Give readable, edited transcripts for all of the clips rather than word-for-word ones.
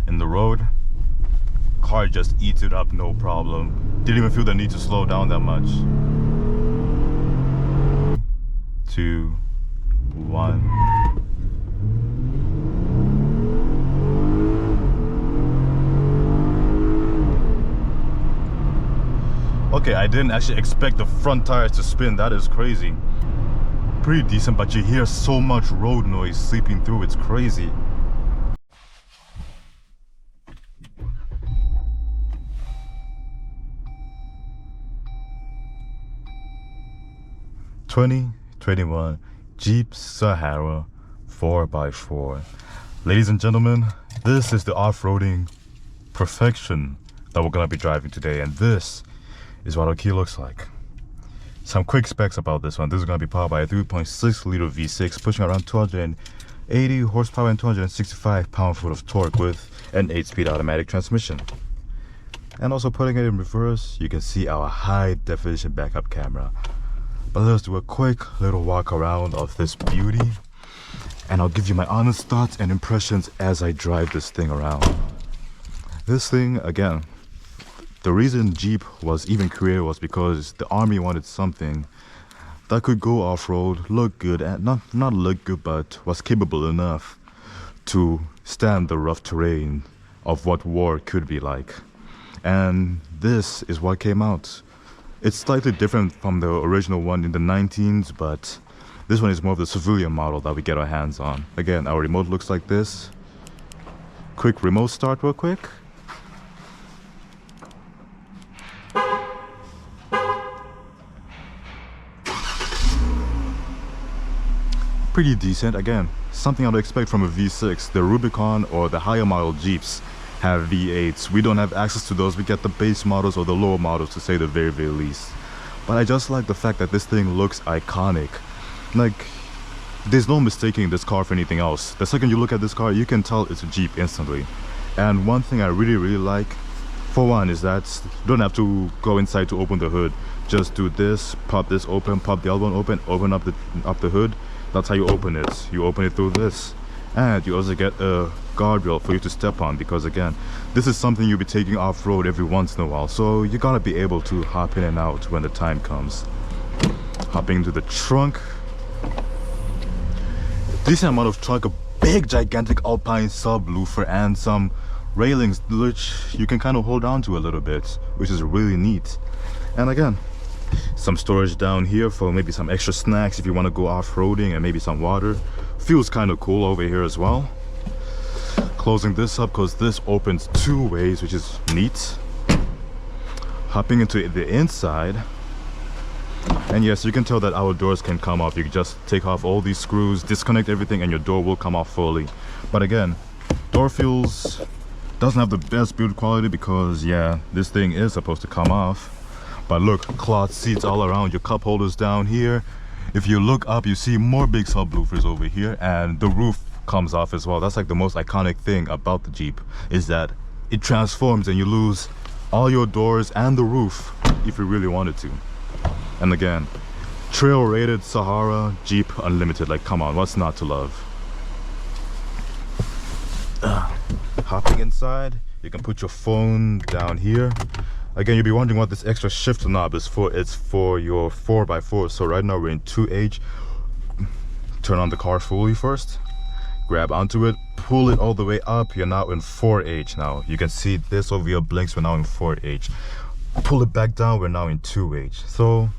in the road. Car just eats it up, no problem. Didn't even feel the need to slow down that much. 2, 1. Okay, I didn't actually expect the front tires to spin. That is crazy. Pretty decent, but you hear so much road noise seeping through. It's crazy. (2021) Jeep Sahara 4x4. Ladies and gentlemen, this is the off-roading perfection that we're gonna be driving today, and this is what our key looks like. Some quick specs about this one. This is going to be powered by a 3.6 liter V6 pushing around 280 horsepower and 265 pound-foot of torque with an 8-speed automatic transmission. And also putting it in reverse, you can see our high definition backup camera. But let's do a quick little walk around of this beauty, and I'll give you my honest thoughts and impressions as I drive this thing around. This thing, again, the reason Jeep was even created was because the army wanted something that could go off-road, look good, and not look good, but was capable enough to stand the rough terrain of what war could be like. And this is what came out. It's slightly different from the original one in the 19s, but this one is more of the civilian model that we get our hands on. Again, our remote looks like this. Quick remote start real quick. Pretty decent. Again, something I'd expect from a V6. The Rubicon or the higher model Jeeps have V8s. We don't have access to those. We get the base models or the lower models, to say the very least. But I just like the fact that this thing looks iconic. Like, there's no mistaking this car for anything else. The second you look at this car, you can tell it's a Jeep instantly. And one thing I really like, for one, is that you don't have to go inside to open the hood. Just do this, pop this open, pop the other one open up the hood. That's how you open it. You open it through this. And you also get a guardrail for you to step on, because again, this is something you'll be taking off-road every once in a while, so you gotta be able to hop in and out when the time comes. Hopping into the trunk. Decent amount of trunk, a big gigantic Alpine subwoofer, and some railings which you can kind of hold on to a little bit, which is really neat. And again, some storage down here for maybe some extra snacks if you want to go off-roading, and maybe some water. Feels kind of cool over here as well. Closing this up because this opens 2 ways, which is neat. Hopping into the inside, and yes, you can tell that our doors can come off. You can just take off all these screws, disconnect everything, and your door will come off fully. But again, door feels doesn't have the best build quality because yeah, this thing is supposed to come off. But look, cloth seats all around, your cup holders down here. If you look up, you see more big subwoofers over here, and the roof comes off as well. That's like the most iconic thing about the Jeep, is that it transforms and you lose all your doors and the roof if you really wanted to. And again, trail rated Sahara Jeep Unlimited. Like, come on, what's not to love? Hopping inside, you can put your phone down here. Again, you'll be wondering what this extra shift knob is for. It's for your 4x4. So right now we're in 2H. Turn on the car fully first. Grab onto it, pull it all the way up. You're now in 4H now. You can see this over here blinks. We're now in 4H. Pull it back down. We're now in 2H. So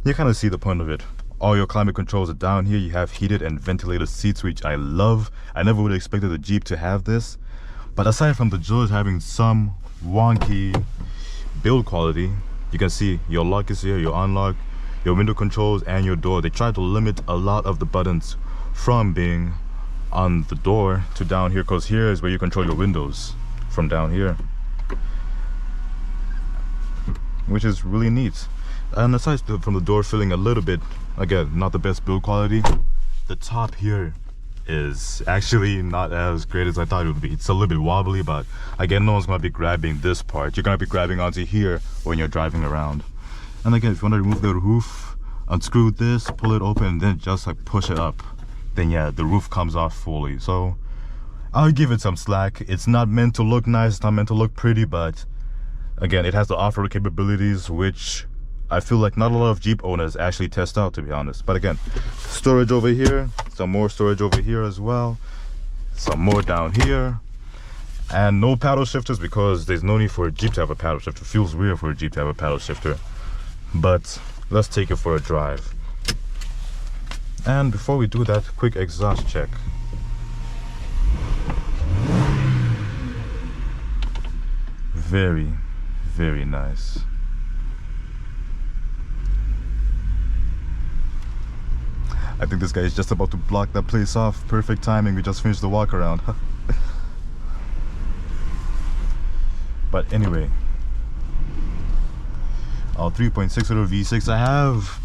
you kind of see the point of it. All your climate controls are down here. You have heated and ventilated seats, which I love. I never would have expected the Jeep to have this. But aside from the George having some wonky build quality, you can see your lock is here, your unlock, your window controls, and your door. They try to limit a lot of the buttons from being on the door to down here, because here is where you control your windows, from down here, which is really neat. And aside from the door feeling a little bit, again, not the best build quality, the top here is actually not as great as I thought it would be. It's a little bit wobbly, but again, no one's going to be grabbing this part. You're going to be grabbing onto here when you're driving around. And again, if you want to remove the roof, unscrew this, pull it open, and then just like push it up, then yeah, the roof comes off fully. So I'll give it some slack. It's not meant to look nice, it's not meant to look pretty, but again, it has the off-road capabilities, which I feel like not a lot of Jeep owners actually test out, to be honest. But again, storage over here, some more storage over here as well, some more down here, and no paddle shifters because there's no need for a Jeep to have a paddle shifter. It feels weird for a Jeep to have a paddle shifter, but let's take it for a drive. And before we do that, quick exhaust check. Very, very nice. I think this guy is just about to block that place off. Perfect timing, we just finished the walk around. But anyway, our 3.6 liter V6 I have,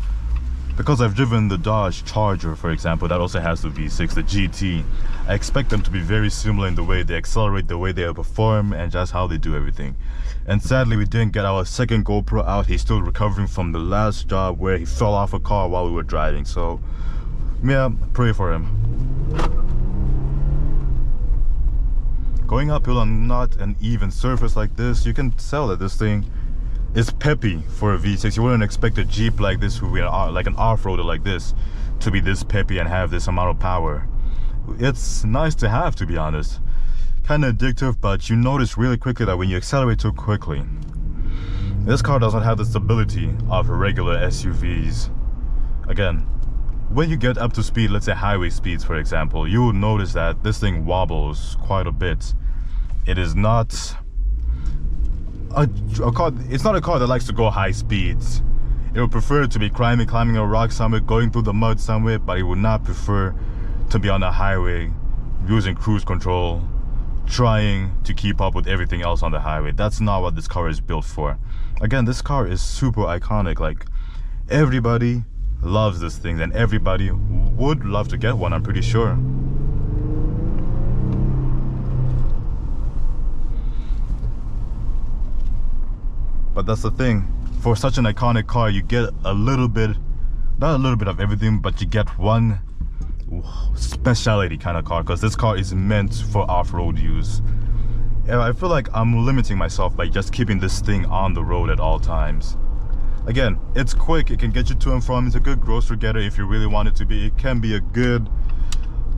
because I've driven the Dodge Charger, for example, that also has the V6, the GT. I expect them to be very similar in the way they accelerate, the way they perform, and just how they do everything. And sadly, we didn't get our second GoPro out. He's still recovering from the last job where he fell off a car while we were driving. So, yeah, pray for him. Going uphill on not an even surface like this, you can tell that this thing is peppy for a V6. You wouldn't expect a Jeep like this, like an off-roader like this, to be this peppy and have this amount of power. It's nice to have, to be honest. Kind of addictive, but you notice really quickly that when you accelerate too quickly, this car doesn't have the stability of regular SUVs. Again, when you get up to speed, let's say highway speeds for example, you will notice that this thing wobbles quite a bit. It is not a car, it's not a car that likes to go high speeds. It would prefer to be climbing a rock somewhere, going through the mud somewhere, but it would not prefer to be on the highway using cruise control, trying to keep up with everything else on the highway. That's not what this car is built for. Again, this car is super iconic. Like, everybody loves this thing, and everybody would love to get one, I'm pretty sure. But that's the thing, for such an iconic car, you get a little bit, not a little bit of everything, but you get one specialty kind of car, because this car is meant for off-road use. And I feel like I'm limiting myself by just keeping this thing on the road at all times. Again, it's quick, it can get you to and from, it's a good grocery getter if you really want it to be. It can be a good,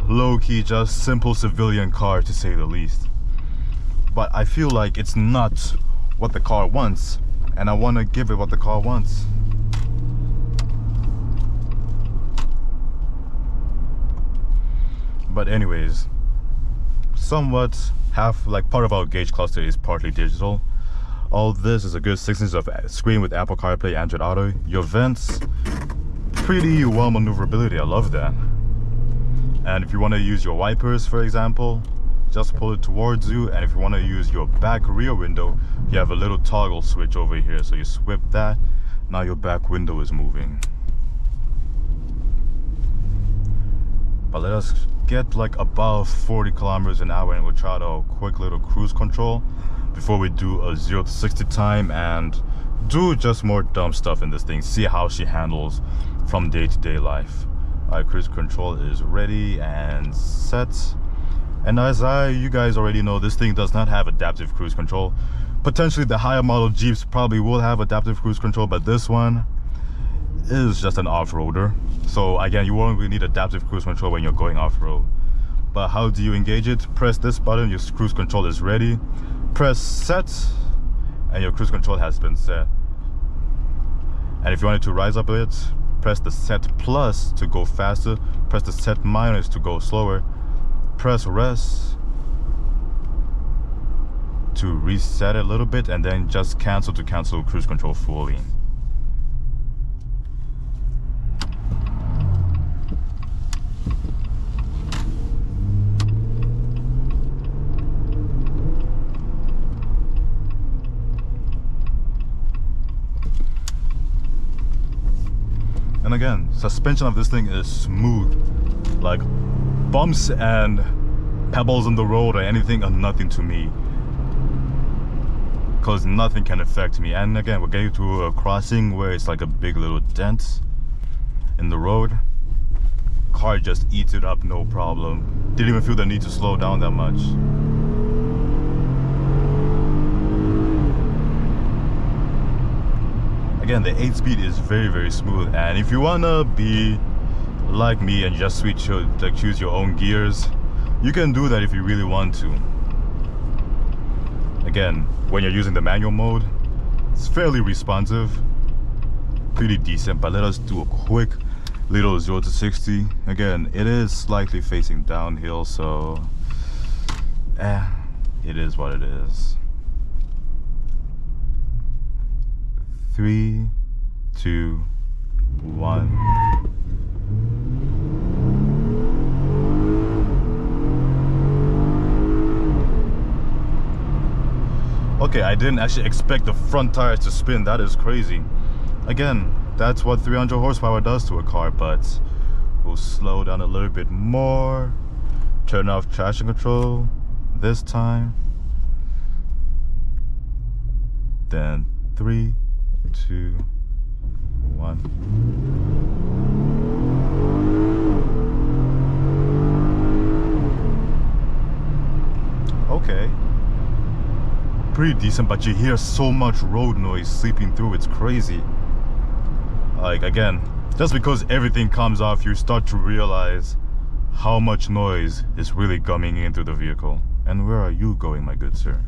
low-key, just simple civilian car, to say the least. But I feel like it's not what the car wants, and I want to give it what the car wants. But anyways, somewhat like part of our gauge cluster is partly digital. All this is a good 6 inches of screen with Apple CarPlay, Android Auto. Your vents, pretty well maneuverability, I love that. And if you want to use your wipers, for example, just pull it towards you. And if you want to use your back rear window, you have a little toggle switch over here, so you swip that, now your back window is moving. But let us get like above 40 kilometers an hour and we'll try a quick little cruise control before we do a 0 to 60 time and do just more dumb stuff in this thing, see how she handles from day-to-day life. Alright, cruise control is ready and set. And as you guys already know, this thing does not have adaptive cruise control. Potentially the higher model Jeeps probably will have adaptive cruise control, but this one is just an off-roader. So again, you won't really need adaptive cruise control when you're going off-road. But how do you engage it? Press this button, your cruise control is ready. Press set, and your cruise control has been set. And if you want it to rise up a bit, press the set plus to go faster. Press the set minus to go slower. Press rest to reset it a little bit, and then just cancel to cancel cruise control fully. And again, suspension of this thing is smooth. Like, bumps and pebbles on the road or anything are nothing to me, because nothing can affect me. And again, we're getting to a crossing where it's like a big little dent in the road. car just eats it up, no problem. Didn't even feel the need to slow down that much. Again, the 8-speed is very smooth, and if you wanna be like me and just choose your own gears, you can do that if you really want to. Again, when you're using the manual mode, it's fairly responsive, pretty decent. But let us do a quick little 0 to 60. Again, it is slightly facing downhill, so it is what it is. 3, 2, 1. Okay, I didn't actually expect the front tires to spin. That is crazy. Again, that's what 300 horsepower does to a car, but we'll slow down a little bit more. Turn off traction control this time. Then 3, 2, 1. Okay. Pretty decent, but you hear so much road noise seeping through. It's crazy. Like, again, just because everything comes off, you start to realize how much noise is really coming into the vehicle. And where are you going, my good sir?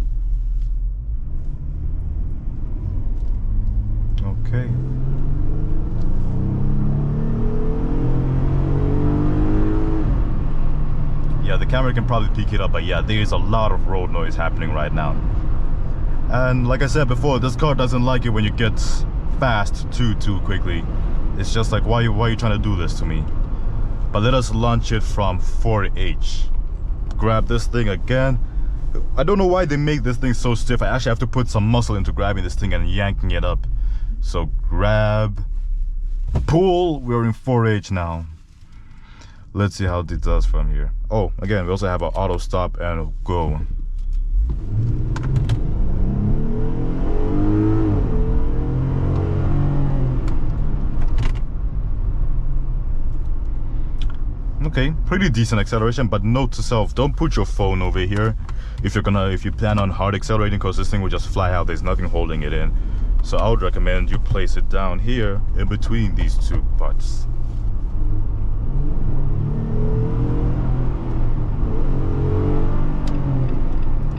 Okay. Yeah, the camera can probably pick it up, but yeah, there is a lot of road noise happening right now. And like I said before, this car doesn't like it when you get fast too quickly. It's just like, why are you trying to do this to me? But let us launch it from 4H. Grab this thing again. I don't know why they make this thing so stiff. I actually have to put some muscle into grabbing this thing and yanking it up. So grab, pull. We're in 4H now. Let's see how it does from here. Oh, again, we also have an auto stop and go. Okay, pretty decent acceleration, but note to self, don't put your phone over here if you plan on hard accelerating, because this thing will just fly out. There's nothing holding it in. So I would recommend you place it down here in between these two parts.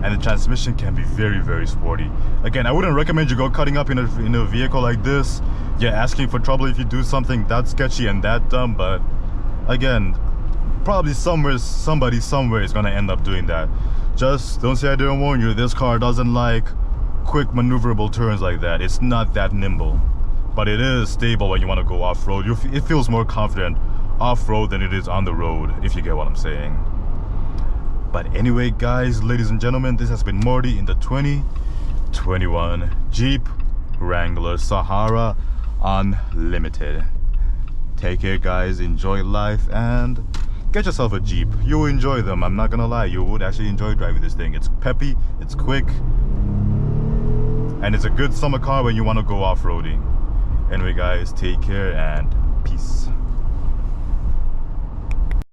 And the transmission can be very sporty. Again, I wouldn't recommend you go cutting up in a vehicle like this. You're asking for trouble if you do something that sketchy and that dumb, but again, probably somebody somewhere is gonna end up doing that. Just don't say I didn't warn you. This car doesn't like quick maneuverable turns like that. It's not that nimble, but it is stable when you want to go off-road. It feels more confident off-road than it is on the road, if you get what I'm saying. But anyway, guys, ladies and gentlemen, this has been Morty in the 2021 Jeep Wrangler Sahara Unlimited. Take care, guys. Enjoy life and get yourself a Jeep. You will enjoy them. I'm not gonna lie, you would actually enjoy driving this thing. It's peppy, it's quick, and it's a good summer car when you want to go off-roading. Anyway, guys, take care and peace.